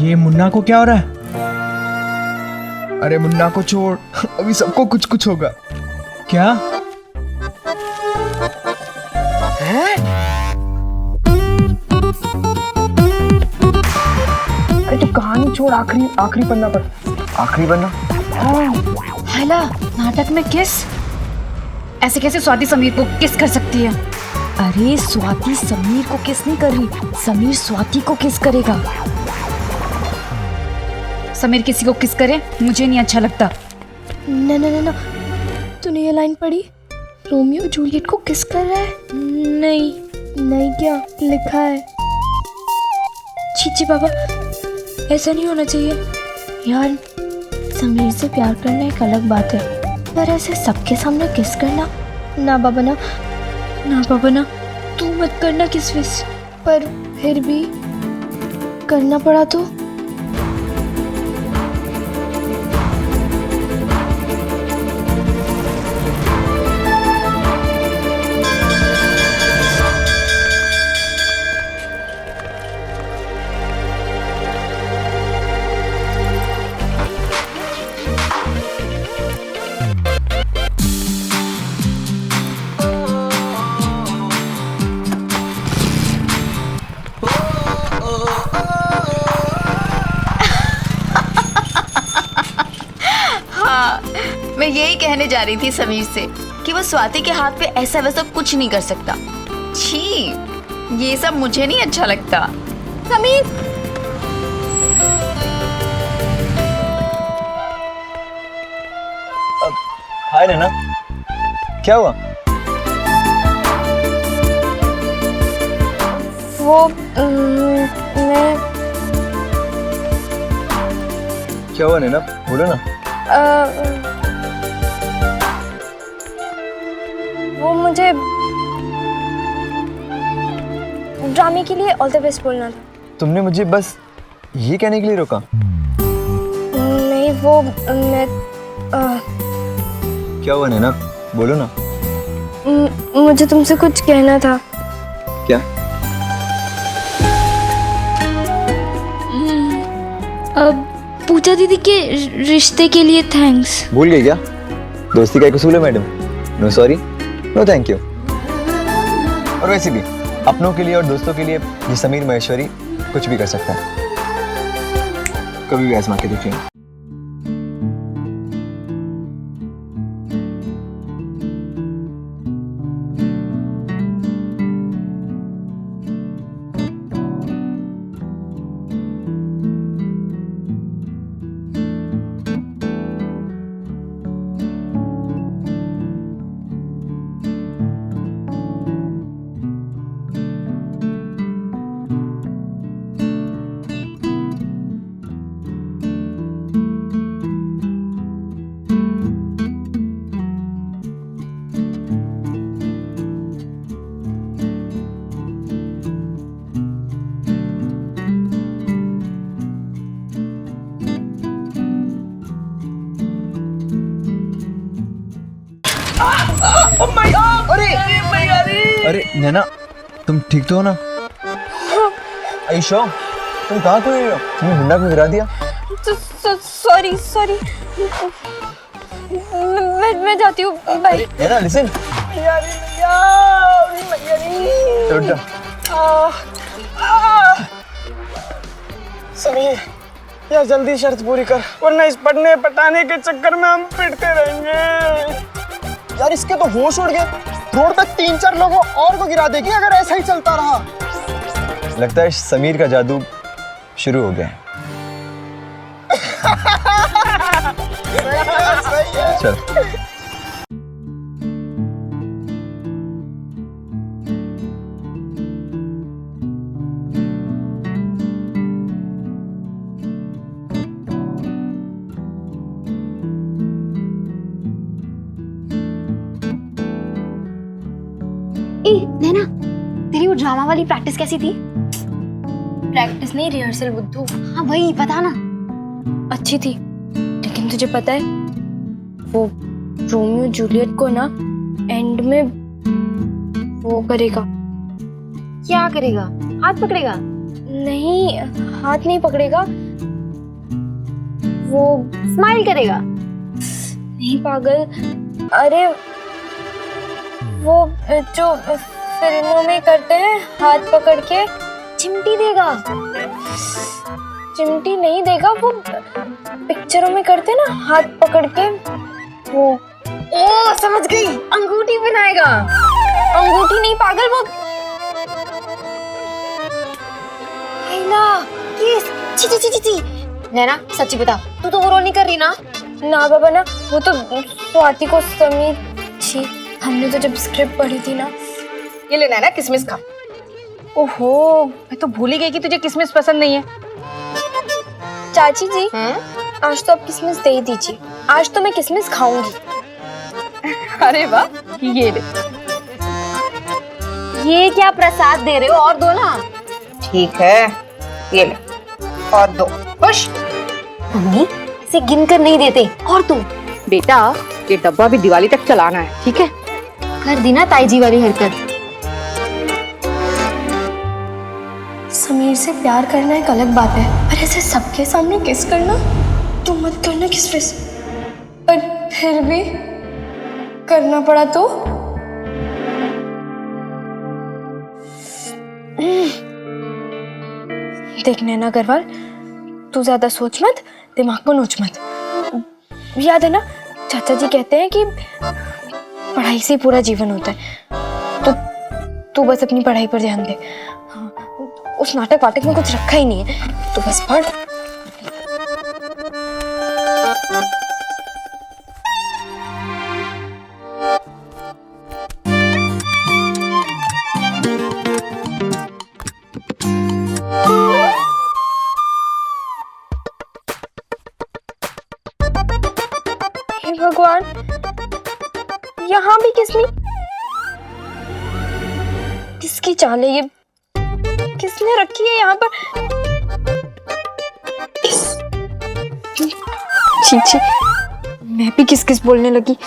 ये मुन्ना को क्या हो रहा है? अरे मुन्ना को छोड़, अभी सबको कुछ कुछ होगा। क्या है? अरे तो कहानी छोड़, आखिरी पन्ना पर। आखिरी पन्ना? हाला, नाटक में किस? ऐसे कैसे स्वाति समीर को किस कर सकती है? अरे स्वाति समीर को किस नहीं कर रही, समीर स्वाति को किस करेगा। समीर किसी को किस करे मुझे नहीं अच्छा लगता। ना ना ना ना, तूने ये लाइन पढ़ी? रोमियो जूलियट को किस कर रहा है? नहीं नहीं, क्या लिखा है? छी बाबा, ऐसा नहीं होना चाहिए यार। समीर से प्यार करना एक अलग बात है, पर ऐसे सबके सामने किस करना, ना बाबा ना, ना बाबा ना, तू मत करना किस विस। पर फिर भी करना पड़ा तो? मैं यही कहने जा रही थी समीर से कि वो स्वाति के हाथ पे ऐसा वैसा कुछ नहीं कर सकता। छी, ये सब मुझे नहीं अच्छा लगता। समीर, हाय नैना, क्या हुआ? वो मैं क्या हुआ नैना, बोलो ना। वो मुझे ड्रामे के लिए ऑल द बेस्ट बोलना था। तुमने मुझे बस ये कहने के लिए रोका? नहीं, वो मैं क्या हुआ नैना, बोलो ना। मुझे तुमसे कुछ कहना था। क्या? अब पूजा दीदी के रिश्ते के लिए थैंक्स। भूल गई क्या? दोस्ती का एक उसूल है madam, no sorry no thank you. और वैसे भी अपनों के लिए और दोस्तों के लिए ये समीर महेश्वरी कुछ भी कर सकता है, कभी भी आजमा के देखिए। अरे नैना, तुम ठीक तो हो ना? आयशा, तुम कहाँ खो रही हो? तुमने मुन्ना को गिरा दिया। सॉरी सॉरी, मैं जाती हूँ, बाय। नैना लिसन। समीर, यार जल्दी शर्त पूरी कर, वरना इस पढ़ने पटाने के चक्कर में हम पिटते रहेंगे। यार इसके तो होश उड़ गए, रोड पे 3-4 लोगों और को गिरा देगी अगर ऐसा ही चलता रहा। लगता है समीर का जादू शुरू हो गया है। चल। नैना, तेरी वो ड्रामा वाली प्रैक्टिस कैसी थी? प्रैक्टिस नहीं, रिहर्सल बुद्धू। हाँ वही, बता ना। अच्छी थी, लेकिन तुझे पता है वो रोमियो जूलियट को ना एंड में वो करेगा। क्या करेगा? हाथ पकड़ेगा? नहीं, हाथ नहीं पकड़ेगा, वो स्माइल करेगा। नहीं पागल, अरे वो जो फिल्मों में करते हैं हाथ पकड़ के, चिमटी देगा। चिमटी नहीं देगा, वो पिक्चरों में करते ना हाथ पकड़ के, वो। ओ समझ गई, अंगूठी बनाएगा। अंगूठी नहीं पागल, वो किस? छी छी छी छी। नैना सच्ची बता, तू तो वो रोल नहीं कर रही ना? ना बाबा ना, वो तो स्वाति को समीर, छी हमने तो जब स्क्रिप्ट पढ़ी थी ना। ये ले नैना, किसमिस खा। ओहो, मैं तो भूल ही गई कि तुझे किसमिस पसंद नहीं है। चाची जी, आज तो आप किसमिस दे ही दीजिए, आज तो मैं किसमिस खाऊंगी। अरे वाह, ये ले। ये क्या प्रसाद दे रहे हो, और दो ना। ठीक है, ये ले और दो। खुश? मम्मी इसे गिन कर नहीं देते, और दो। बेटा ये डब्बा भी दिवाली तक चलाना है, ठीक है? कर दी ना ताई जी वाली हरकत। समीर से प्यार करना एक अलग बात है, पर ऐसे सबके सामने किस करना, तो मत करना किस। पर फिर भी करना पड़ा तो। देख नैना अग्रवाल, तू ज्यादा सोच मत, दिमाग को नोच मत। याद है ना, चाचा जी कहते हैं कि पढ़ाई से पूरा जीवन होता है, तो तू बस अपनी पढ़ाई पर ध्यान दे। उस नाटक वाटक में कुछ रखा ही नहीं है, तो बस पढ़। हे भगवान, यहाँ भी किसकी चाल है ये? किसने रखी है यहाँ पर? छी छी, मैं भी किस बोलने लगी।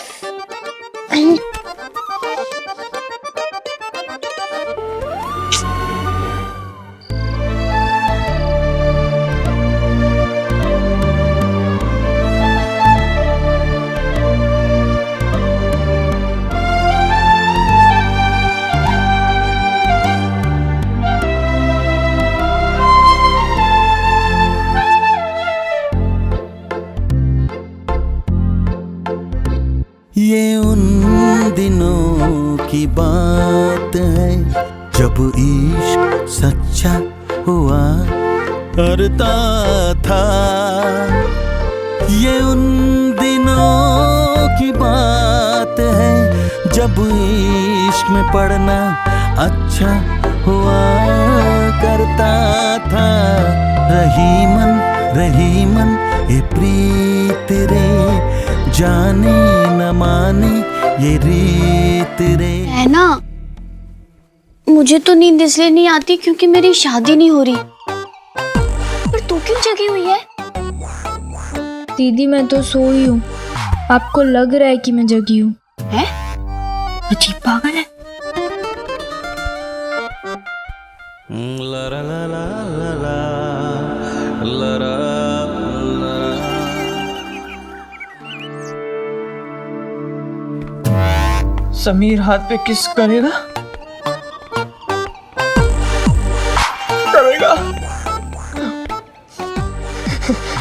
ये उन दिनों की बात है जब इश्क सच्चा हुआ करता था। ये उन दिनों की बात है जब इश्क में पढ़ना अच्छा हुआ करता था। रही मन ये प्रीत रे, जाने न माने ये रीत रे। है ना, मुझे तो नींद इसलिए नहीं आती क्योंकि मेरी शादी नहीं हो रही। पर तू क्यों जगी हुई है? दीदी मैं तो सोई हूँ, आपको लग रहा है कि मैं जगी हूँ। है? अजीब पागल है। ला ला ला ला ला ला ला ला। समीर हाथ पे किस करेगा?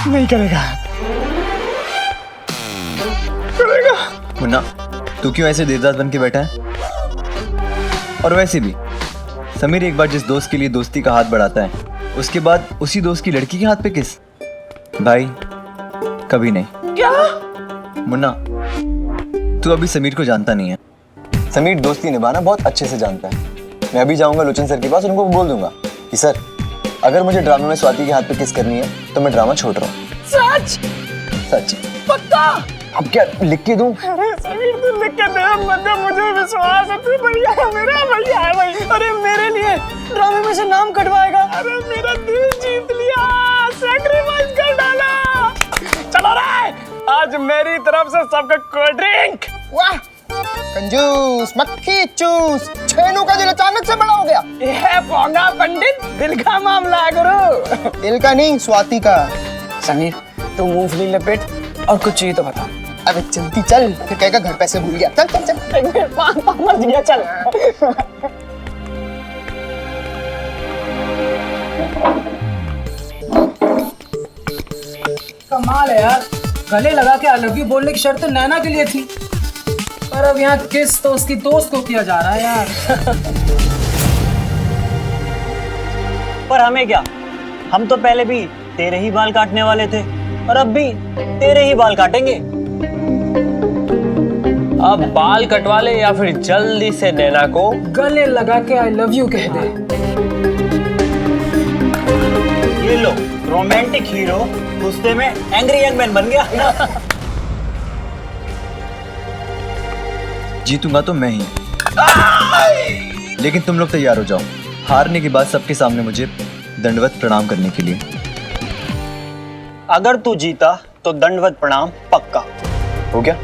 नहीं करेगा। मुन्ना, तू क्यों ऐसे देवदास बन के बैठा है? और वैसे भी समीर एक बार जिस दोस्त के लिए दोस्ती का हाथ बढ़ाता है, उसके बाद उसी दोस्त की लड़की के हाथ पे किस? भाई कभी नहीं। क्या? मुन्ना, तू अभी समीर को जानता नहीं है। समीर दोस्ती निभाना बहुत अच्छे से जानता है। मैं अभी जाऊंगा लोचन सर के पास, उनको बोल दूंगा कि सर अगर मुझे ड्रामे में स्वाति के हाथ पे किस करनी है तो मैं ड्रामा छोड़ रहा हूँ। सच पक्का? अब क्या लिख के दूं? अरे समीर तू लिख के दे, मतलब मुझे विश्वास है तू भैया है, मेरा भैया है भाई। अरे मेरे लिए ड्रामे में से नाम कटवाएगा। अरे मेरा दिल जीत लिया, सैक्रिफाइस कर डाला। चलो रे, आज मेरी तरफ से सबका कोल्ड ड्रिंक। वाह कंजूस, मक्खी चूस, छेनू का दिल अचानक से बड़ा हो गया। ये पोंगा पंडित, दिल का मामला है गुरु। दिल का नहीं, स्वाति का। समीर तू मूंगफली लपेट और कुछ चाहिए तो बता। अबे जल्दी चल, फिर कहेगा घर पैसे भूल गया। चल चल चल। मर गया, चल। कमाल है यार, गले लगा के आई लव यू बोलने की शर्त तो नैना के लिए थी, पर अब यहाँ किस तो उसकी दोस्त को किया जा रहा है यार। पर हमें क्या, हम तो पहले भी तेरे ही बाल काटने वाले थे और अब भी तेरे ही बाल काटेंगे। अब बाल कटवा ले या फिर जल्दी से नैना को गले लगा के आई लव यू कह दे। ये लो, रोमांटिक हीरो गुस्से में एंग्री यंग मैन बन गया। जीतूंगा तो मैं ही, लेकिन तुम लोग तैयार हो जाओ हारने के बाद सबके सामने मुझे दंडवत प्रणाम करने के लिए। अगर तू जीता तो दंडवत प्रणाम पक्का। हो गया?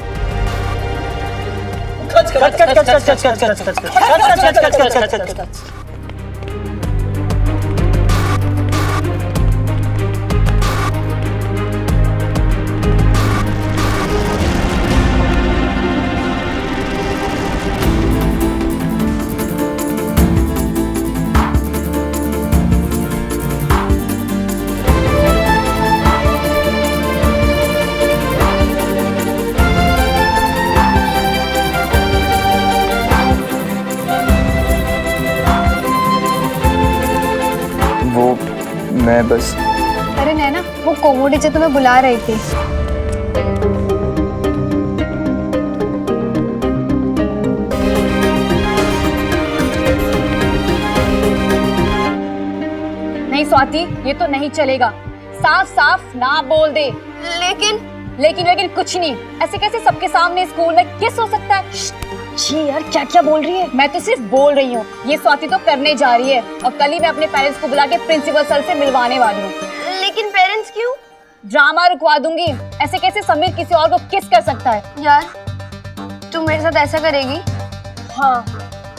मैं बस। अरे नैना, वो कोमोडी से तुम्हें बुला रही थी। नहीं स्वाति, ये तो नहीं चलेगा। साफ साफ ना बोल दे। लेकिन कुछ नहीं। ऐसे कैसे सबके सामने स्कूल में किस हो सकता है? जी यार, क्या क्या बोल रही है? मैं तो सिर्फ बोल रही हूँ, ये स्वाति तो करने जा रही है और कल ही मैं अपने पेरेंट्स को बुला के प्रिंसिपल सर से मिलवाने वाली हूँ। लेकिन पेरेंट्स क्यों? ड्रामा रुकवा दूंगी। ऐसे कैसे समीर किसी और को किस कर सकता है? यार, तुम मेरे साथ ऐसा करेगी? हाँ,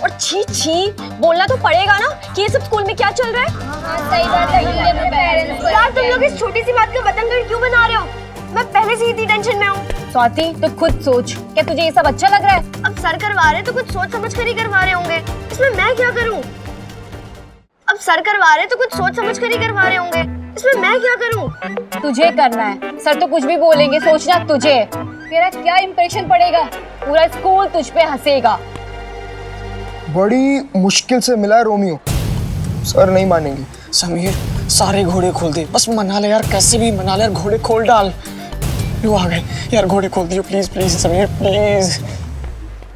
और छी छी बोलना तो पड़ेगा ना कि ये सब स्कूल में क्या चल रहा है। सही बात है यार, तुम लोग इस छोटी सी बात का बतंगड़ क्यों बना रहे हो? मैं पहले से ही इतनी टेंशन में हूँ। स्वाति, तो खुद सोच, क्या तुझे ये सब अच्छा लग रहा है? अब सर करवा रहे तो कुछ सोच समझ कर ही करवा रहे होंगे, इसमें मैं क्या करूँ? अब सर करवा रहे तो कुछ सोच समझ कर ही करवा रहे होंगे, इसमें मैं क्या करूँ? तुझे करना है। सर तो कुछ भी बोलेंगे, सोचना तुझे। तेरा क्या इंप्रेशन पड़ेगा? पूरा स्कूल तुझ पे हंसेगा। बड़ी मुश्किल से मिला है रोमियो, सर नहीं मानेंगे। समीर, सारे घोड़े खोल दे, बस मना ले यार, कैसे भी मना ले यार, घोड़े खोल डाल। लो आ गए यार, घोड़े खोल दियो प्लीज प्लीज समीर प्लीज।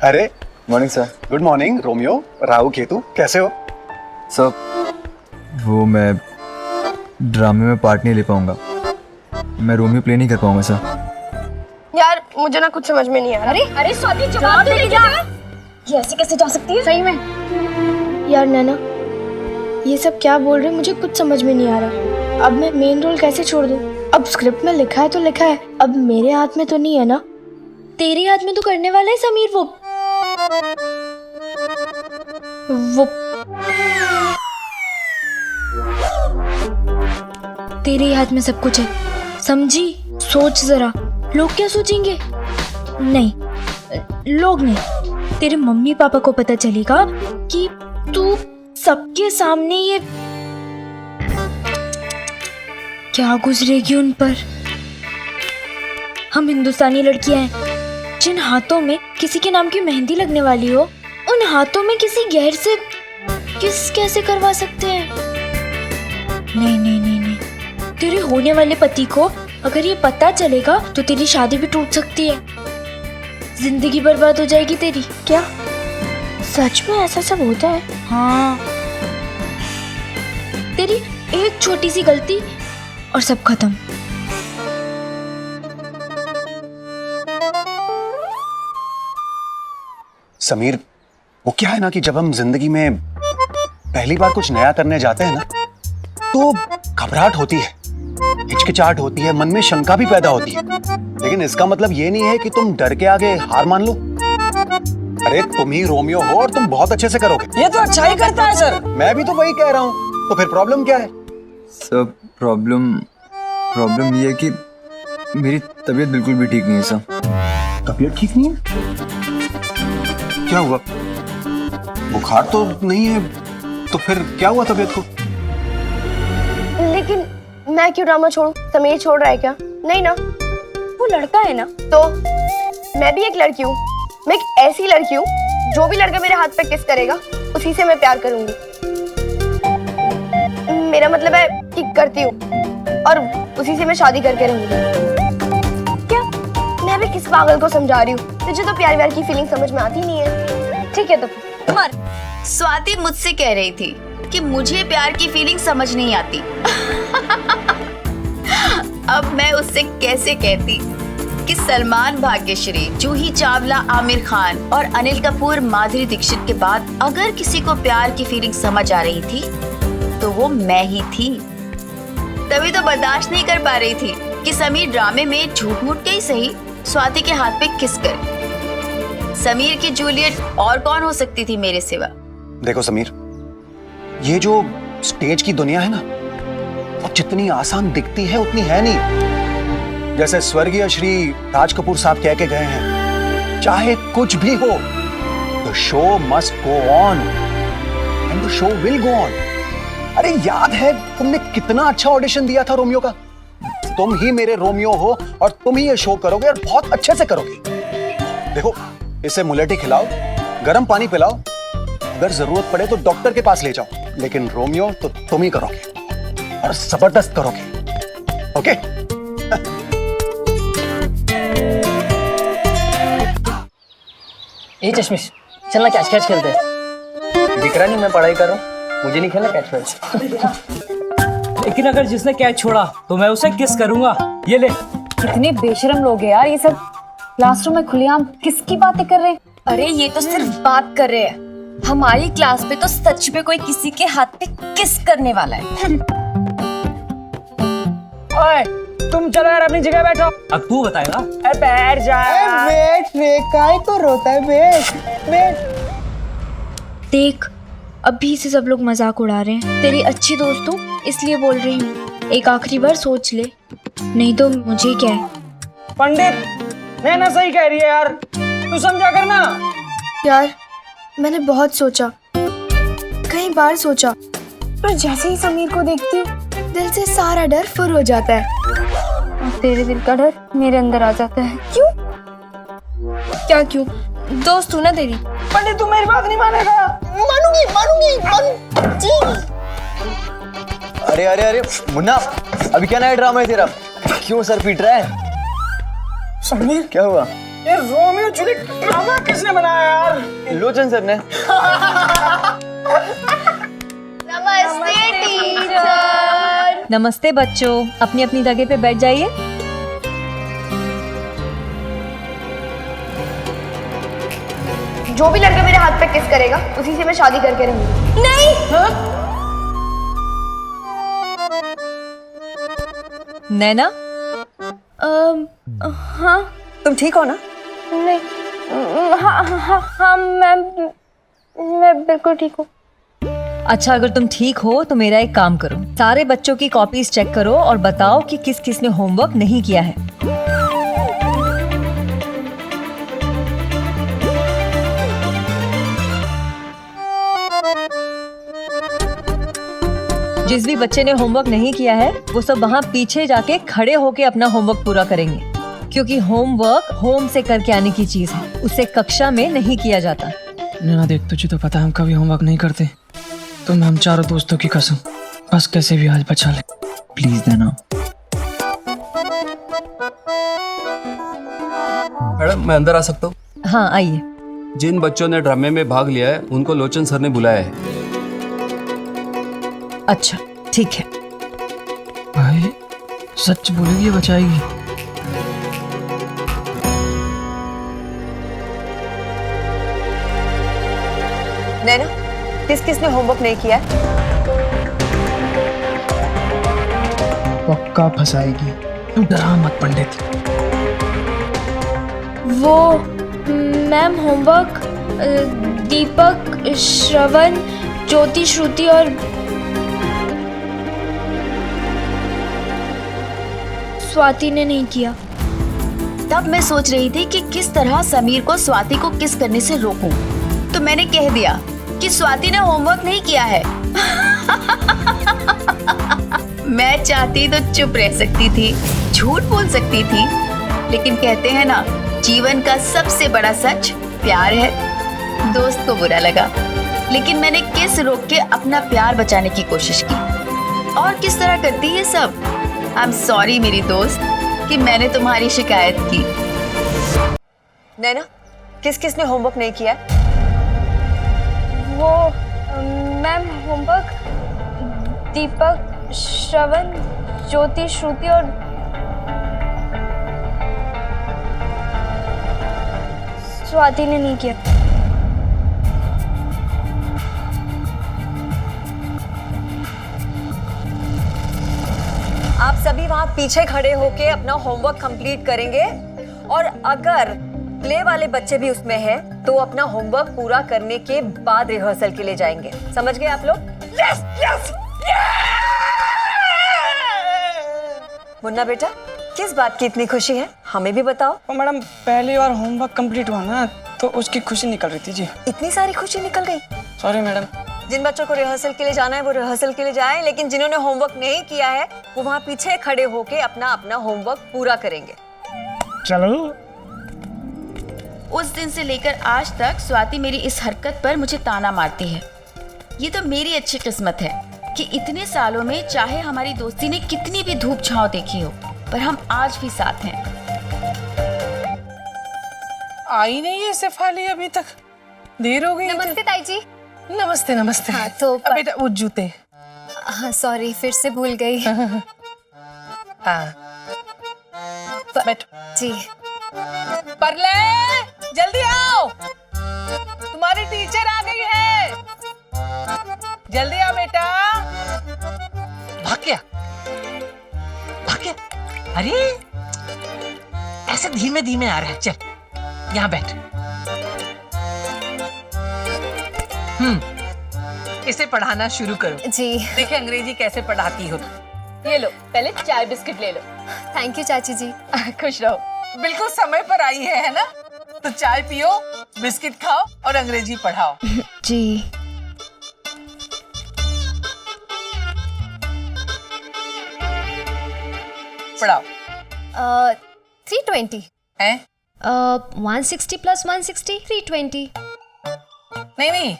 अरे morning sir. Good morning Romeo, Rahu Ketu, कैसे हो? सर, वो मैं ड्रामे में पार्ट नहीं ले पाऊंगा, मैं रोमियो प्ले नहीं कर पाऊंगा सर। यार मुझे ना कुछ समझ में नहीं आ रहा। अरे स्वाति, जवाब दे जा। ये ऐसे कैसे जा सकती है? सही में यार नैना, ये सब क्या बोल रहे हैं, मुझे कुछ समझ में नहीं आ रहा। अब मैं मेन रोल कैसे छोड़ दूं? अब स्क्रिप्ट में लिखा है तो लिखा है, अब मेरे हाथ में तो नहीं है ना। तेरे हाथ में तो करने वाला है समीर। वो तेरे हाथ में सब कुछ है, समझी? सोच जरा, लोग क्या सोचेंगे? नहीं, लोग नहीं, तेरे मम्मी पापा को पता चलेगा कि तू सबके सामने ये क्या गुजरेगी उन पर। हम हिंदुस्तानी लड़कियां हैं, जिन हाथों में किसी के नाम की मेहंदी लगने वाली हो, उन हाथों में किसी गैर से किस कैसे करवा सकते हैं? नहीं नहीं नहीं नहीं, तेरे होने वाले पति को अगर ये पता चलेगा तो तेरी शादी भी टूट सकती है, जिंदगी बर्बाद हो जाएगी तेरी। क्या सच में ऐसा सब होता है? हाँ, तेरी एक छोटी सी गलती और सब खत्म। समीर, वो क्या है ना कि जब हम जिंदगी में पहली बार कुछ नया करने जाते हैं ना, तो घबराहट होती है, हिचकिचाहट होती है, मन में शंका भी पैदा होती है। लेकिन इसका मतलब ये नहीं है कि तुम डर के आगे हार मान लो। अरे तुम ही रोमियो हो और तुम बहुत अच्छे से करोगे। ये तो अच्छा ही करता है सर। मैं भी तो वही कह रहा हूँ, तो फिर प्रॉब्लम क्या है? सर, प्रॉब्लम ये है कि मेरी तबीयत बिल्कुल भी ठीक नहीं है सर। तबीयत ठीक नहीं है? क्या हुआ? बुखार तो नहीं है, तो फिर क्या हुआ तबीयत को? लेकिन मैं क्यों ड्रामा छोड़ूं? समीर छोड़ रहा है क्या? नहीं ना, वो लड़का है ना। तो मैं भी एक लड़की हूँ, मैं एक ऐसी लड़की हूँ जो भी लड़का मेरे हाथ पे किस करेगा उसी से मैं प्यार करूंगी। मेरा मतलब है कि करती हूँ और उसी से मैं शादी करके रहूंगी। क्या मैं भी किस पागल को समझा रही हूँ? तुझे तो प्यार व्यार की फीलिंग समझ में आती नहीं है। ठीक है तो मर। स्वाति मुझसे कह रही थी कि मुझे प्यार की फीलिंग समझ नहीं आती। अब मैं उससे कैसे कहती कि सलमान, भाग्यश्री, जूही चावला, आमिर खान और अनिल कपूर, माधुरी दीक्षित के बाद अगर किसी को प्यार की फीलिंग समझ आ रही थी तो वो मैं ही थी। तभी तो बर्दाश्त नहीं कर पा रही थी कि समीर ड्रामे में झूठ मूठ के ही सही स्वाति के हाथ पे किस करे। समीर की जूलियट और कौन हो सकती थी मेरे सिवा? देखो समीर, ये जो स्टेज की दुनिया है ना, वो जितनी आसान दिखती है उतनी है नहीं। जैसे स्वर्गीय श्री राज कपूर साहब कह के गए हैं, चाहे कुछ भी हो, the show must go on and the show will go on. अरे याद है तुमने कितना अच्छा ऑडिशन दिया था रोमियो का? तुम ही मेरे रोमियो हो और तुम ही ये शो करोगे और बहुत अच्छे से करोगे। देखो, इसे मुलेठी खिलाओ, गर्म पानी पिलाओ, अगर जरूरत पड़े तो डॉक्टर के पास ले जाओ, लेकिन रोमियो तो तुम ही करोगे और जबरदस्त करोगे। ओके? ए चश्मिश, चलना कैच कैच खेलते हैं। दिख रहा नहीं मैं पढ़ाई कर रहा हूँ, मुझे नहीं खेलना कैच कैच। लेकिन अगर जिसने कैच छोड़ा तो मैं उसे किस करूंगा। ये ले। कितने बेशरम लोग हैं यार ये सब। क्लासरूम में खुलेआम किसकी बातें कर रहे हैं? अरे ये तो सिर्फ बात कर रहे हैं, हमारी क्लास पे तो सच में कोई किसी के हाथ पे किस करने वाला है। ओए, तुम चलो यार अपनी जगह बैठो। अब तू बताएगा। बैठ जा। बैठ रे, काय को रोता है? बैठ बैठ। देख, अभी से सब लोग मजाक उड़ा रहे हैं। तेरी अच्छी दोस्त हूँ इसलिए बोल रही हूँ, एक आखिरी बार सोच ले, नहीं तो मुझे क्या है। पंडित, नैना सही कह रही है यार, तू समझा करना। यार मैंने बहुत सोचा, कई बार सोचा, पर जैसे ही समीर को देखती हूँ दिल से सारा डर फुर हो जाता है और तेरे दिल का डर मेरे अंदर आ जाता है। क्यों? क्या क्यों? दोस्त हूँ ना तेरी। पंडित तू मेरी बात नहीं मानेगा। मानूंगी मानूंगी जी। अरे अरे अरे मुन्ना, अभी क्या नया ड्रामा है तेरा? क्यों सर पीट रहा है? समीर, क्या हुआ? ये रोमियो जूलियट ड्रामा किसने बनाया यार? लोचन सर ने। नमस्ते टीचर। नमस्ते बच्चों, अपनी अपनी जगह पे बैठ जाइए। जो भी लड़का मेरे हाथ पे किस करेगा उसी से मैं शादी करके रहूंगी। नहीं। नैना, हाँ तुम ठीक हो ना? नहीं, हाँ मैं बिल्कुल ठीक हूँ। अच्छा, अगर तुम ठीक हो तो मेरा एक काम करो, सारे बच्चों की कॉपीज चेक करो और बताओ कि किस किस ने होमवर्क नहीं किया है। जिस भी बच्चे ने होमवर्क नहीं किया है वो सब वहाँ पीछे जाके खड़े होके अपना होमवर्क पूरा करेंगे, क्योंकि होमवर्क होम से करके आने की चीज है, उसे कक्षा में नहीं किया जाता। नैना देख, तुझे तो पता है हम कभी होमवर्क नहीं करते, तो हम चारों दोस्तों की कसम, बस कैसे भी आज बचा ले प्लीज नैना। मैडम मैं अंदर आ सकता हूँ? हाँ आइए। जिन बच्चों ने ड्रामे में भाग लिया है उनको लोचन सर ने बुलाया है। अच्छा ठीक है। भाई सच बोलेगी बचाएगी? नैना, किस किस ने होमवर्क नहीं किया है? पक्का फंसाएगी, तू डरा मत पंडित। वो मैम होमवर्क दीपक, श्रवण, ज्योति, श्रुति और स्वाति ने नहीं किया। तब मैं सोच रही थी कि किस तरह समीर को स्वाति को किस करने से रोकूं। तो मैंने कह दिया कि स्वाति ने होमवर्क नहीं किया है। मैं चाहती तो चुप रह सकती थी, झूठ बोल सकती थी, लेकिन कहते हैं ना, जीवन का सबसे बड़ा सच प्यार है। दोस्त को बुरा लगा, लेकिन मैंने किस रोक के अपना प्यार बचाने की कोशिश की। और किस तरह करती है सब। आई एम सॉरी मेरी दोस्त कि मैंने तुम्हारी शिकायत की। नैना, किस किस ने होमवर्क नहीं किया? वो मैम होमवर्क दीपक, श्रवण, ज्योति, श्रुति और स्वाति ने नहीं किया। आप सभी वहां पीछे खड़े होके अपना होमवर्क कंप्लीट करेंगे और अगर प्ले वाले बच्चे भी उसमें हैं तो अपना होमवर्क पूरा करने के बाद रिहर्सल के लिए जाएंगे। समझ गए आप लोग? Yes yes. मुन्ना बेटा, किस बात की इतनी खुशी है? हमें भी बताओ। मैडम, पहली बार होमवर्क कंप्लीट हुआ ना, तो उसकी खुशी निकल रही थी जी। इतनी सारी खुशी निकल गई? Sorry madam. जिन बच्चों को रिहर्सल के लिए जाना है वो रिहर्सल के लिए जाएं, लेकिन जिन्होंने होमवर्क नहीं किया है वो वहां पीछे खड़े होके अपना अपना होमवर्क पूरा करेंगे। चलो। उस दिन से लेकर आज तक स्वाति मेरी इस हरकत पर मुझे ताना मारती है। ये तो मेरी अच्छी किस्मत है कि इतने सालों में चाहे हमारी दोस्ती ने कितनी भी धूप छांव देखी हो, पर हम आज भी साथ हैं। आई नहीं है शेफाली अभी तक, देर हो गई। नमस्ते ताई जी। नमस्ते नमस्ते। हाँ तो बेटा वो जूते। हाँ सॉरी, फिर से भूल गई। हाँ बैठो जी। परले, जल्दी आओ, तुम्हारी टीचर आ गई है, जल्दी आओ बेटा। भाग गया, भाग गया। अरे ऐसे धीमे धीमे आ रहा है, चल यहाँ बैठ। इसे पढ़ाना शुरू करो। जी। देखिए अंग्रेजी कैसे पढ़ाती हो। ये लो, पहले चाय बिस्किट ले लो। थैंक यू चाची जी। खुश रहो। बिल्कुल समय पर आई है ना? तो चाय पियो, बिस्किट खाओ और अंग्रेजी पढ़ाओ। जी। पढ़ाओ। 320 है? 160 + 160 320। नहीं नहीं,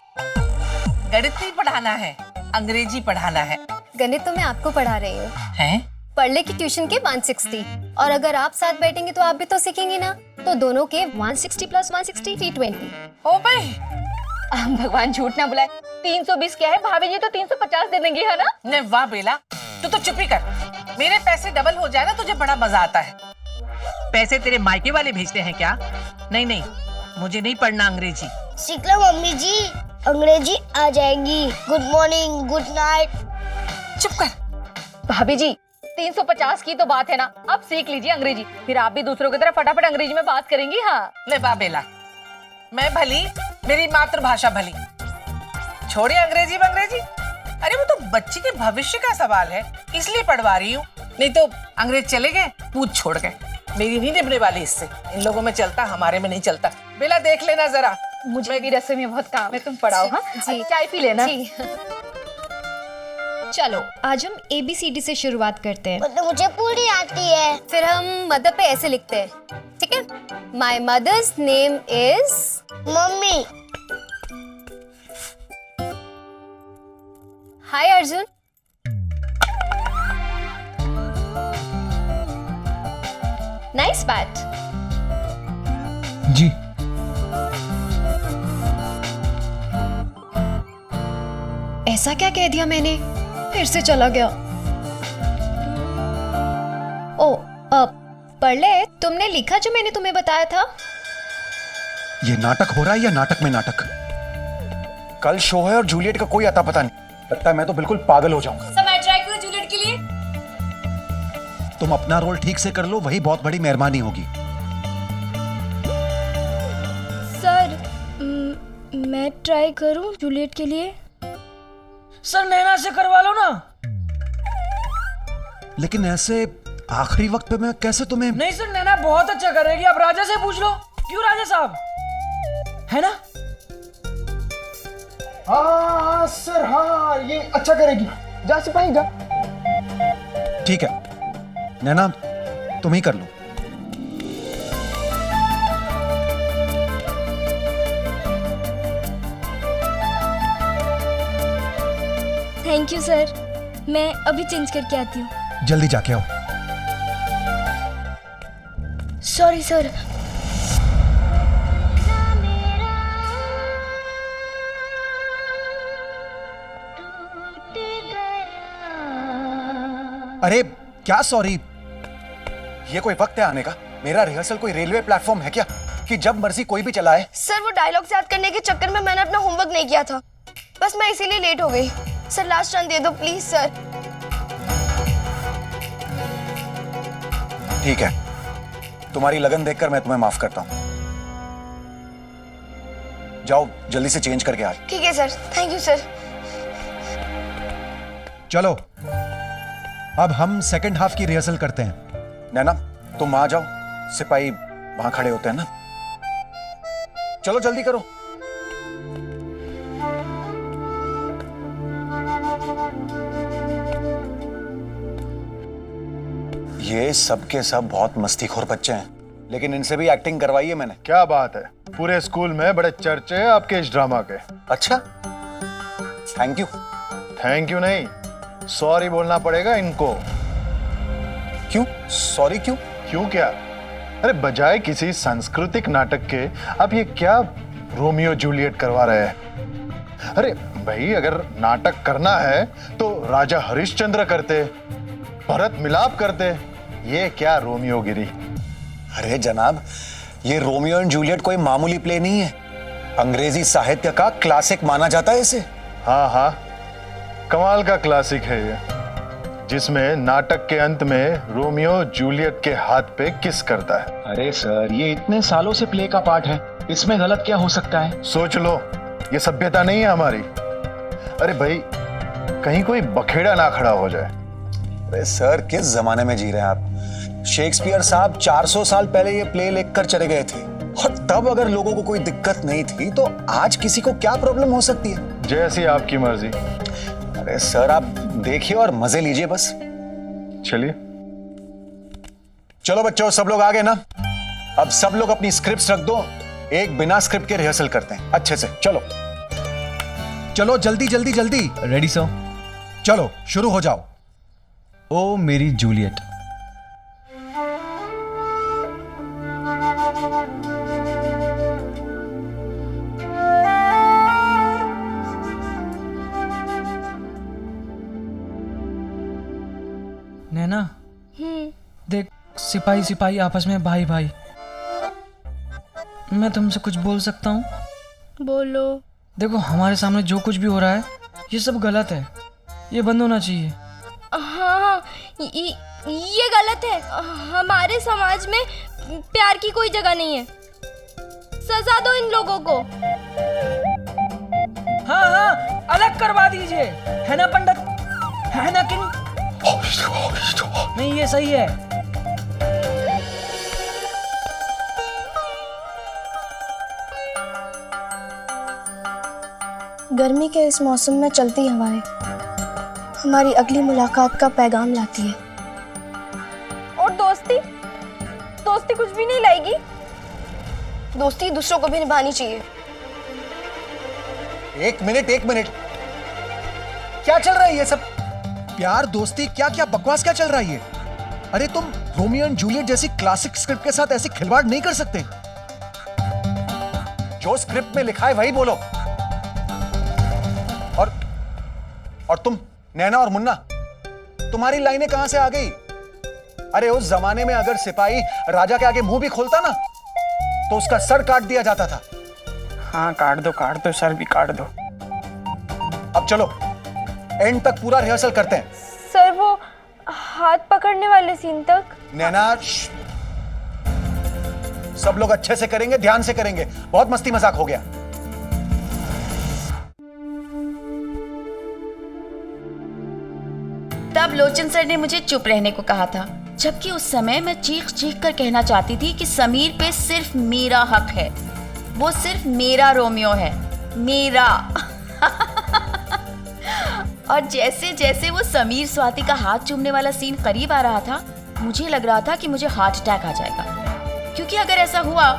गणित नहीं पढ़ाना है, अंग्रेजी पढ़ाना है। गणित तो मैं आपको पढ़ा रही हूँ। हैं? पढ़ले की ट्यूशन के 160, और अगर आप साथ बैठेंगे तो आप भी तो सीखेंगे ना, तो दोनों के 160 + 160 320। ओ भाई, भगवान झूठ ना बुलाए। 320 क्या है भाभी जी, तो 350 दे देंगे, है ना? नहीं वाह बेला, तू तो चुप ही कर। मेरे पैसे डबल हो जाए ना, तुझे बड़ा मजा आता है। पैसे तेरे मायके वाले भेजते हैं क्या? नहीं नहीं, मुझे नहीं पढ़ना अंग्रेजी। सीख लो मम्मी जी, अंग्रेजी आ जाएगी। Good morning, good night. चुप कर। भाभी जी, 350 की तो बात है ना, अब सीख लीजिए अंग्रेजी, फिर आप भी दूसरों की तरह फटाफट अंग्रेजी में बात करेंगी। हाँ ले वाह बेला, मैं भली, मेरी मातृभाषा भली, छोड़िए अंग्रेजी में अंग्रेजी। अरे वो तो बच्ची के भविष्य का सवाल है, इसलिए पढ़वा रही हूँ, नहीं तो अंग्रेज चले गए, पूछ छोड़ गए। मेरी नहीं निभने वाली इससे, इन लोगों में चलता, हमारे में नहीं चलता। बेला देख लेना जरा, मुझे भी रसोई में बहुत काम है, तुम पढ़ाओ। हाँ जी। चाय पी लेना। जी। चलो आज हम ABCD से शुरुआत करते हैं। तो मुझे पूरी आती है। फिर हम मदर पे ऐसे लिखते हैं, ठीक है? My mother's name is mummy. Hi Arjun. Nice bat. जी। ऐसा क्या कह दिया मैंने? फिर से चला गया। ओ, पढ़ ले, तुमने लिखा जो मैंने तुम्हें बताया था? ये नाटक हो रहा है या नाटक में नाटक? कल शो है और जूलियट का कोई अता पता नहीं। लगता है मैं तो बिल्कुल पागल हो जाऊंगा। सब मैं ट्राई करूं जूलियट के लिए। तुम अपना रोल ठीक से कर लो, वही बहुत बड़ी मेहरबानी होगी। सर, मैं ट्राई करूं जूलियट के लिए? सर नैना से करवा लो ना। लेकिन ऐसे आखिरी वक्त पे मैं कैसे तुम्हें? नहीं सर, नैना बहुत अच्छा करेगी, आप राजा से पूछ लो। क्यों राजा साहब, है ना? हाँ सर, हाँ ये अच्छा करेगी। जा सिपाही जा। ठीक है नैना, तुम ही कर लो। थैंक यू सर, मैं अभी चेंज करके आती हूँ। जल्दी जाके आओ। Sorry sir. अरे क्या सॉरी, ये कोई वक्त है आने का? मेरा रिहर्सल कोई रेलवे प्लेटफॉर्म है क्या कि जब मर्जी कोई भी चलाए? सर वो डायलॉग्स याद करने के चक्कर में मैंने अपना होमवर्क नहीं किया था, बस मैं इसीलिए लेट हो गई। सर लास्ट रन दे दो प्लीज सर। ठीक है, तुम्हारी लगन देखकर मैं तुम्हें माफ करता हूं। जाओ जल्दी से चेंज करके आ। ठीक है सर, थैंक यू सर। चलो अब हम सेकंड हाफ की रिहर्सल करते हैं। नैना तुम आ जाओ, सिपाही वहां खड़े होते हैं ना। चलो जल्दी करो। ये सब के सब बहुत मस्तीखोर बच्चे हैं, लेकिन इनसे भी एक्टिंग करवाई है मैंने। क्या बात है, पूरे स्कूल में बड़े चर्चे हैं आपके इस ड्रामा के। अच्छा, थैंक यू। थैंक यू नहीं, सॉरी बोलना पड़ेगा इनको। क्यों सॉरी? क्यों क्यों क्या? अरे बजाय किसी सांस्कृतिक नाटक के आप ये क्या रोमियो जूलियट करवा रहे हैं? अरे भाई अगर नाटक करना है तो राजा हरिश्चंद्र करते, भरत मिलाप करते, ये क्या रोमियो गिरी? अरे जनाब, ये रोमियो एंड जूलियट कोई मामूली प्ले नहीं है, अंग्रेजी साहित्य का क्लासिक माना जाता है इसे। हाँ हाँ, कमाल का क्लासिक है ये, जिसमें नाटक के अंत में रोमियो जूलियट के हाथ पे किस करता है। अरे सर, ये इतने सालों से प्ले का पार्ट है, इसमें गलत क्या हो सकता है? सोच लो, ये सभ्यता नहीं है हमारी। अरे भाई कहीं कोई बखेड़ा ना खड़ा हो जाए। अरे सर, किस जमाने में जी रहे हैं आप? शेक्सपियर साहब 400 साल पहले ये प्ले लिखकर चले गए थे, और तब अगर लोगों को कोई दिक्कत नहीं थी तो आज किसी को क्या प्रॉब्लम हो सकती है? जैसी आपकी मर्जी। अरे सर, आप देखिए और मजे लीजिए बस। चलिए चलो बच्चों, सब लोग आ गए ना? अब सब लोग अपनी स्क्रिप्ट्स रख दो, एक बिना स्क्रिप्ट के रिहर्सल करते हैं अच्छे से। चलो चलो जल्दी जल्दी जल्दी। Ready sir? चलो शुरू हो जाओ। ओ मेरी जूलियट। नैना देख, सिपाही सिपाही आपस में भाई भाई। मैं तुमसे कुछ बोल सकता हूँ? बोलो। देखो, हमारे सामने जो कुछ भी हो रहा है ये सब गलत है, ये बंद होना चाहिए। हाँ, ये गलत है। हमारे समाज में प्यार की कोई जगह नहीं है। सजा दो इन लोगों को। हाँ हाँ, अलग करवा दीजिए, है ना पंडित? है ना किंग? नहीं, ये सही है। गर्मी के इस मौसम में चलती हवाएं हमारी अगली मुलाकात का पैगाम लाती है। और दोस्ती कुछ भी नहीं लाएगी। दोस्ती दूसरों को भी निभानी चाहिए। एक मिनट, क्या चल रहा है ये सब? प्यार, दोस्ती, क्या क्या बकवास क्या चल रहा है ये? अरे तुम रोमियो एंड जूलियट जैसी क्लासिक स्क्रिप्ट के साथ ऐसी खिलवाड़ नहीं कर सकते। जो स्क्रिप्ट में लिखा है वही बोलो। और तुम नैना और मुन्ना, तुम्हारी लाइनें कहां से आ गई? अरे उस जमाने में अगर सिपाही राजा के आगे मुंह भी खोलता ना तो उसका सर काट दिया जाता था। हाँ काट दो, सर भी काट दो। अब चलो एंड तक पूरा रिहर्सल करते हैं। सर वो हाथ पकड़ने वाले सीन तक। नैना, सब लोग अच्छे से करेंगे, ध्यान से करेंगे, बहुत मस्ती मजाक हो गया। तब लोचन सर ने मुझे चुप रहने को कहा था। जबकि उस समय मैं चीख चीख कर कहना चाहती थी कि समीर पे सिर्फ मेरा हक है, वो सिर्फ मेरा रोमियो है, मेरा। और जैसे जैसे वो समीर स्वाति का हाथ चूमने वाला सीन करीब आ रहा था, मुझे लग रहा था कि मुझे हार्ट अटैक आ जाएगा, क्योंकि अगर ऐसा हुआ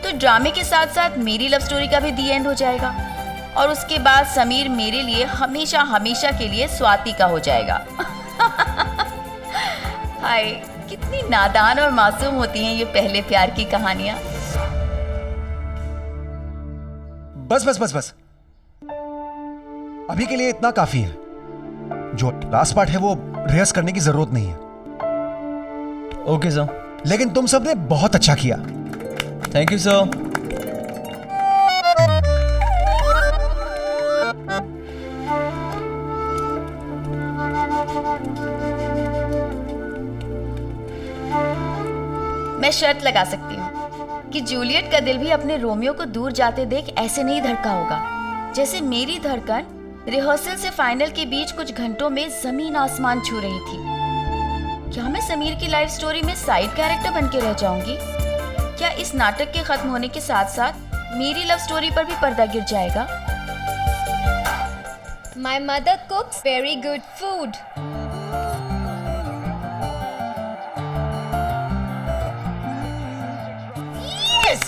तो ड्रामे के साथ साथ मेरी लव स्टोरी का भी दी एंड हो जाएगा और उसके बाद समीर मेरे लिए हमेशा हमेशा के लिए स्वाति का हो जाएगा। हाय, कितनी नादान और मासूम होती हैं ये पहले प्यार की कहानियां। बस बस बस बस, अभी के लिए इतना काफी है। जो लास्ट पार्ट है वो रिहर्स करने की जरूरत नहीं है। Okay sir. लेकिन तुम सबने बहुत अच्छा किया। Thank you sir. मैं शर्त लगा सकती हूँ कि जूलियट का दिल भी अपने रोमियो को दूर जाते देख ऐसे नहीं धड़का होगा जैसे मेरी धड़कन रिहर्सल से फाइनल के बीच कुछ घंटों में जमीन आसमान छू रही थी। क्या मैं समीर की लाइफ स्टोरी में साइड कैरेक्टर बन के रह जाऊंगी? क्या इस नाटक के खत्म होने के साथ साथ मेरी लव स्टोरी पर भी पर्दा गिर जाएगा? My mother cooks very good food. Yes!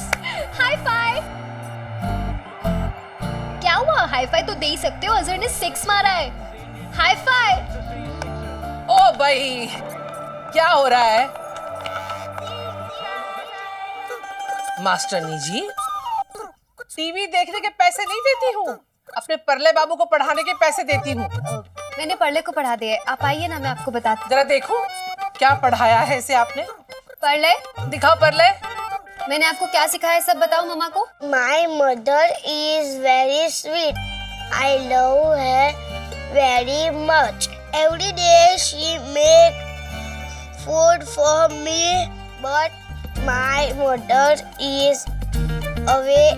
High five! क्या हुआ? हाई फाइव तो दे ही सकते हो, अजहर ने 6 मारा है। High five! ओ भाई, क्या हो रहा है? मास्टरनी जी, टीवी देखने के पैसे नहीं देती हूँ, अपने परले बाबू को पढ़ाने के पैसे देती हूँ। मैंने परले को पढ़ा दिया है, आप आइए ना, मैं आपको बताती हूँ। जरा देखो क्या पढ़ाया है इसे आपने। परले दिखाओ परले। मैंने आपको क्या सिखाया है सब बताओ मम्मा को। My mother is very sweet. I love her very much. Every day she make food for me, but my mother is away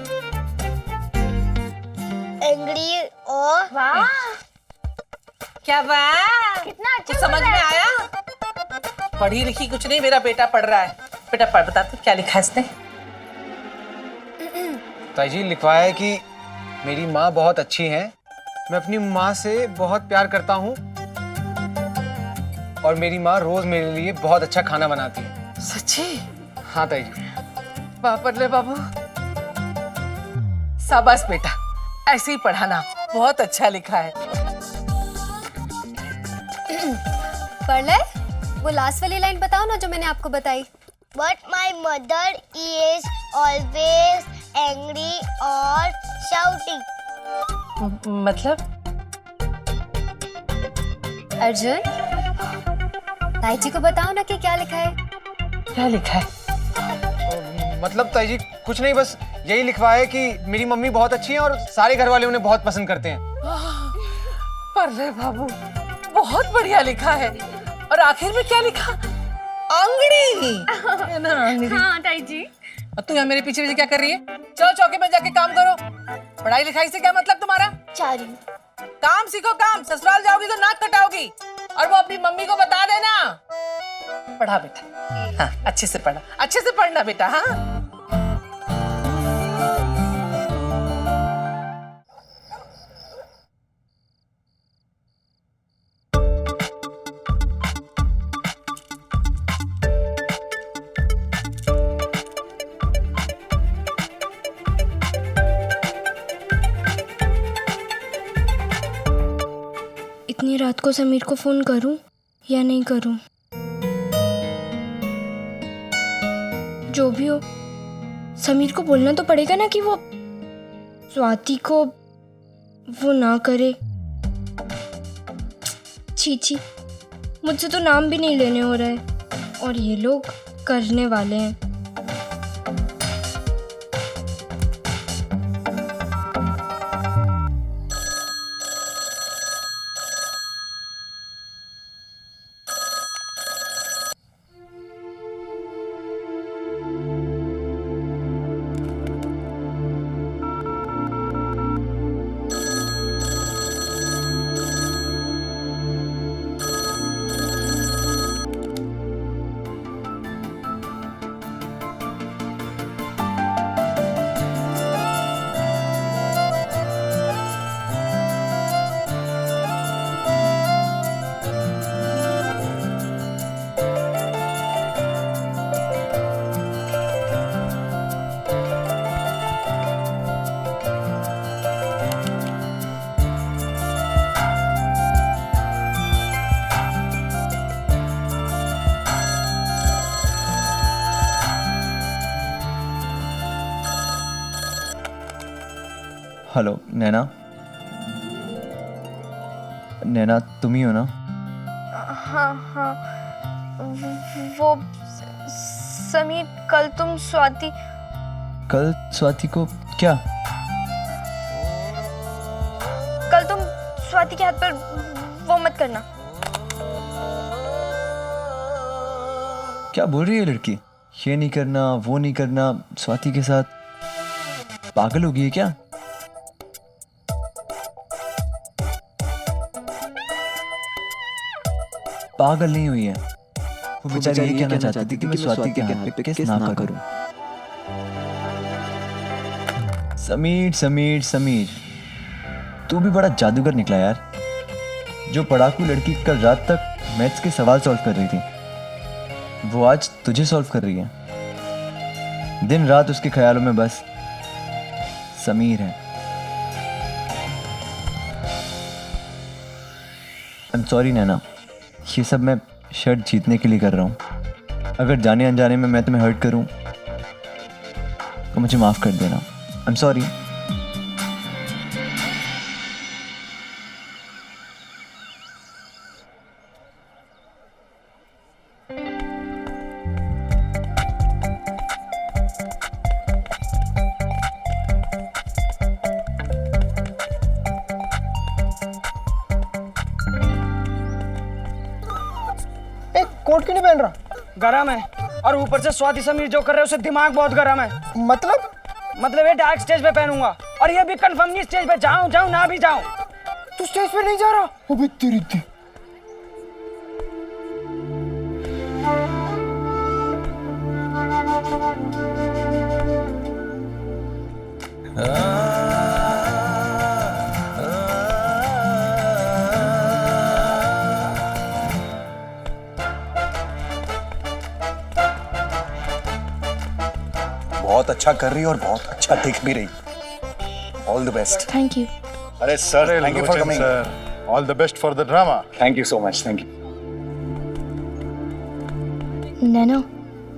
angry or वाह, क्या बात, कितना अच्छा कुछ समझ में आया? पढ़ी लिखी कुछ नहीं, मेरा बेटा पढ़ रहा है। बेटा पढ़, बता तू क्या लिखा है इसने? ताई जी लिखवाया है कि मेरी माँ बहुत अच्छी है, मैं अपनी माँ से बहुत प्यार करता हूँ और मेरी माँ रोज मेरे लिए बहुत अच्छा खाना बनाती है। सच्ची? हाँ ताई जी। वाह परले बाबू, शाबाश बेटा, ऐसे ही पढ़ाना, बहुत अच्छा लिखा है। परले, वो लास्ट वाली लाइन बताओ ना जो मैंने आपको बताई। but my mother is always angry or shouting. मतलब? अर्जुन, ताई जी को बताओ ना कि क्या लिखा है। क्या लिखा है? मतलब ताई जी कुछ नहीं, बस यही लिखवाया है कि मेरी मम्मी बहुत अच्छी है और सारे घर वाले उन्हें बहुत पसंद करते हैं। परले बाबू, बहुत बढ़िया लिखा है। और आखिर में क्या लिखा? आंगड़ी है ना, आंगड़ी। हाँ ताई जी। और तू यहाँ मेरे पीछे पीछे क्या कर रही है? चलो चौके में जाके काम करो। पढ़ाई लिखाई से क्या मतलब तुम्हारा? चारू, काम सीखो, काम। ससुराल जाओगी तो नाक कटाओगी। और वो अपनी मम्मी को बता देना। पढ़ा बेटा, हाँ अच्छे से पढ़ा, अच्छे से पढ़ना बेटा। हाँ इतनी रात को समीर को फोन करूं या नहीं करूं? जो भी हो, समीर को बोलना तो पड़ेगा ना कि वो स्वाति को वो ना करे। छी छी, मुझसे तो नाम भी नहीं लेने हो रहा है और ये लोग करने वाले हैं। हेलो नैना, नैना तुम ही हो ना? हाँ हाँ, वो समीर, कल तुम स्वाति को क्या? कल तुम स्वाति के हाथ पर वो मत करना। क्या बोल रही है लड़की? ये नहीं करना, वो नहीं करना, स्वाति के साथ? पागल हो गई है क्या? पागल नहीं हुई है वो बेचारी, ये कहना चाहती थी कि मैं स्वाति के हाथ पे किस ना करूं। समीर समीर समीर, तू भी बड़ा जादूगर निकला यार। जो पढ़ाकू लड़की कल रात तक मैथ्स के सवाल सॉल्व कर रही थी, वो आज तुझे सॉल्व कर रही है। दिन रात उसके ख्यालों में बस समीर है। आई एम सॉरी नैना, ये सब मैं शर्ट जीतने के लिए कर रहा हूँ। अगर जाने अनजाने में मैं तुम्हें हर्ट करूँ तो मुझे माफ़ कर देना। I am sorry. कोट क्यों नहीं पहन रहा? गरम है, और ऊपर से स्वाति समीर जो कर रहे हैं उसे दिमाग बहुत गरम है। मतलब ये डार्क स्टेज पे पहनूंगा, और ये भी कंफर्म नहीं स्टेज पे जाऊं ना भी जाऊं। तू स्टेज पे नहीं जा रहा? अबे तेरी दी। बहुत अच्छा कर रही है और बहुत अच्छा दिख भी रही। All the best. Thank you. अरे sir, thank you for coming. All the best for the drama. Thank you so much. Thank you. Naina,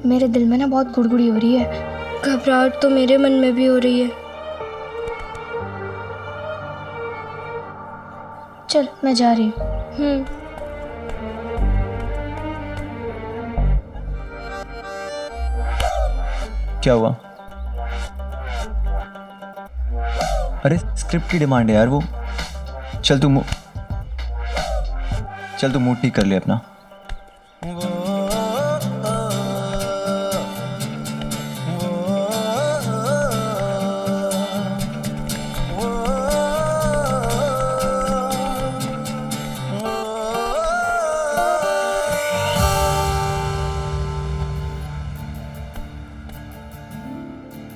मेरे दिल में ना बहुत गुड़गुड़ी हो रही है। घबराहट तो मेरे मन में भी हो रही है। चल मैं जा रही हूँ। क्या हुआ? अरे स्क्रिप्ट की डिमांड है यार वो। चल तू मूड ठीक कर ले अपना।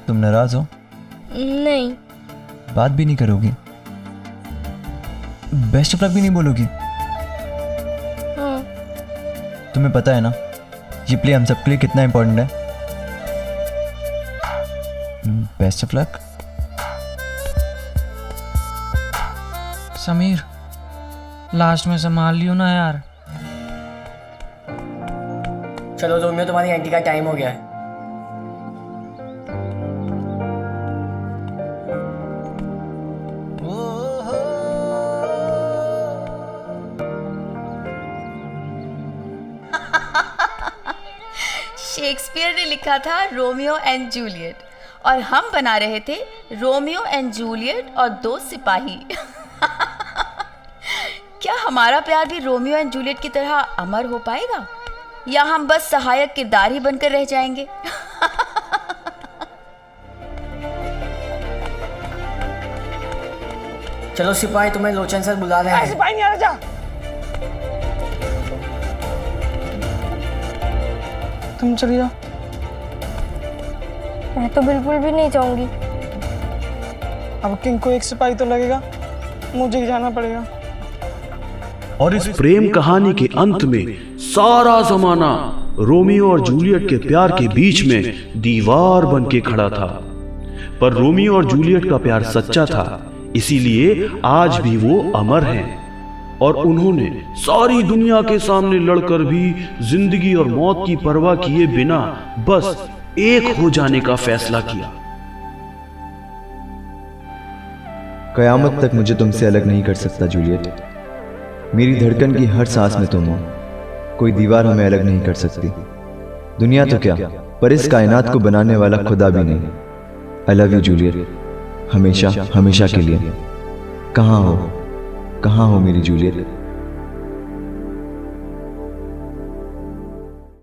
तुम नाराज हो? नहीं। बात भी नहीं करोगी? बेस्ट ऑफ लक भी नहीं बोलोगी? हाँ। तुम्हें पता है ना ये प्ले हम सबके लिए कितना इंपॉर्टेंट है? Best of luck. Sameer, last में संभाल लियो ना यार। चलो रोमियो, तुम्हारी एंटी का टाइम हो गया है। शेक्सपियर ने लिखा था रोमियो एंड जूलियट, और हम बना रहे थे रोमियो एंड जूलियट और दो सिपाही। क्या हमारा प्यार भी रोमियो एंड जूलियट की तरह अमर हो पाएगा, या हम बस सहायक किरदार ही बनकर रह जाएंगे? चलो सिपाही, तुम्हें लोचन सर बुला रहे हैं। सिपाही नहीं आ रहा, जा। तुम चली जाओ। मैं तो बिल्कुल भी नहीं चाहूंगी। अब किंग को एक सिपाही तो लगेगा, मुझे ही जाना पड़ेगा। और इस प्रेम कहानी के अंत में सारा जमाना रोमियो और जूलियट के प्यार के बीच में दीवार बन के खड़ा था। पर रोमियो और जूलियट का प्यार सच्चा था, इसीलिए आज भी वो अमर हैं। और उन्होंने सारी दुनिया के सामने लड़कर भी जिंदगी और मौत की परवाह किए बिना बस एक हो जाने का फैसला किया। कयामत तक मुझे तुमसे अलग नहीं कर सकता जूलियट। मेरी धड़कन की हर सांस में तुम हो। कोई दीवार हमें अलग नहीं कर सकती। दुनिया तो क्या, पर इस कायनात को बनाने वाला खुदा भी नहीं। आई लव यू जूलियट, हमेशा हमेशा के लिए। कहाँ हो मेरी जूलियट?